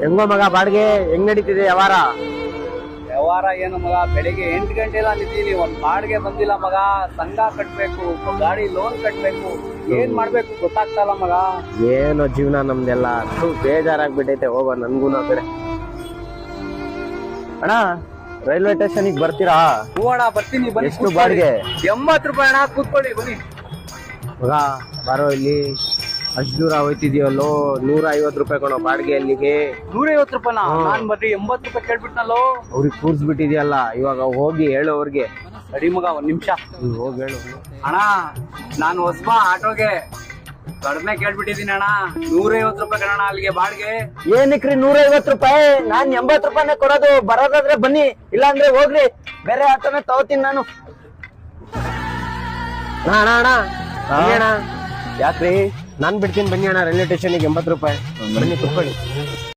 ಹೆಂಗೋ ಮಗ ಬಾಡಿಗೆ ಹೆಂಗ್ ನಡೀತಿದೆ ವ್ಯವಹಾರ? ವ್ಯವಹಾರ ಏನು ಮಗ, ಬೆಳಿಗ್ಗೆ 8 ಗಂಟೆಲ್ಲ ನಿಂತೀನಿ, ಒಂದ್ ಬಾಡಿಗೆ ಬಂದಿಲ್ಲ ಮಗ. ಸಂಘ ಕಟ್ಬೇಕು, ಗಾಡಿ ಲೋನ್ ಕಟ್ಬೇಕು, ಏನ್ ಮಾಡ್ಬೇಕು ಗೊತ್ತಾಗ್ತಲ್ಲ ಮಗ. ಏನೋ ಜೀವನ ನಮ್ದೆಲ್ಲ ಬೇಜಾರಾಗ್ಬಿಟ್ಟೈತೆ. ಹೋಗೋ ನನ್ಗೂ ಕಡೆ. ಅಣ್ಣ ರೈಲ್ವೆ ಸ್ಟೇಷನ್ ಬರ್ತೀರಾ? ಹೂ ಅಣ್ಣ ಬರ್ತೀನಿ, ಬನ್ನಿ. ಎಷ್ಟು ಬಾಡಿಗೆ? 80 ರೂಪಾಯಿ ಅಣ್ಣ, ಕೂತ್ಕೊಳ್ಳಿ ಬನ್ನಿ. ಮಗ ಬಾರೋ ಇಲ್ಲಿ, ಅಷ್ಟು ದೂರ ಹೋಯ್ತಿದ್ಯಲ್ಲೋ. 150 ರೂಪಾಯಿ ಕಣೋ ಬಾಡಿಗೆ ಅಲ್ಲಿಗೆ. 150 ರೂಪಾಯಿನ? ನಾನ್ ಬರ್ರಿ 80 ರೂಪಾಯಿ ಕೇಳ್ಬಿಟ್ನಲ್ಲೋ. ಅವ್ರಿಗೆ ಕೂರ್ಸ್ಬಿಟ್ಟಿದ್ಯಲ್ಲ, ಇವಾಗ ಹೋಗಿ ಹೇಳು ಅವ್ರಿಗೆ. ಸರಿ ಮಗ, ಒಂದ್ ನಿಮಿಷ ಹೋಗಿ ಹೇಳು. ಅಣ್ಣ ನಾನು ಹೊಸಬ, ಆಟೋಗೆ ಕಡಿಮೆ ಕೇಳ್ಬಿಟ್ಟಿದೀನಿ ಅಣ್ಣ. 150 ರೂಪಾಯಿ ಕಣ ಅಲ್ಲಿಗೆ ಬಾಡಿಗೆ. ಏನಕ್ರಿ 150 ರೂಪಾಯಿ? ನಾನ್ 80 ರೂಪಾಯಿನೇ ಕೊಡೋದು. ಬರೋದಾದ್ರೆ ಬನ್ನಿ, ಇಲ್ಲಾಂದ್ರೆ ಹೋಗ್ರಿ, ಬೇರೆ ಆಟೋನೇ ತಗೋತೀನಿ ನಾನು. ಅಣ್ಣ ಅಣ್ಣ ಅಣ್ಣ, ಯಾಕ್ರಿ? ನಾನ್ ಬಿಡ್ತೀನಿ ಬನ್ನಿ ಅಣ್ಣ ರೈಲ್ವೆ ಸ್ಟೇಷನ್ಗೆ. 80 ರೂಪಾಯಿ ಬನ್ನಿ ಕುತ್ಕೊಳ್ಳಿ.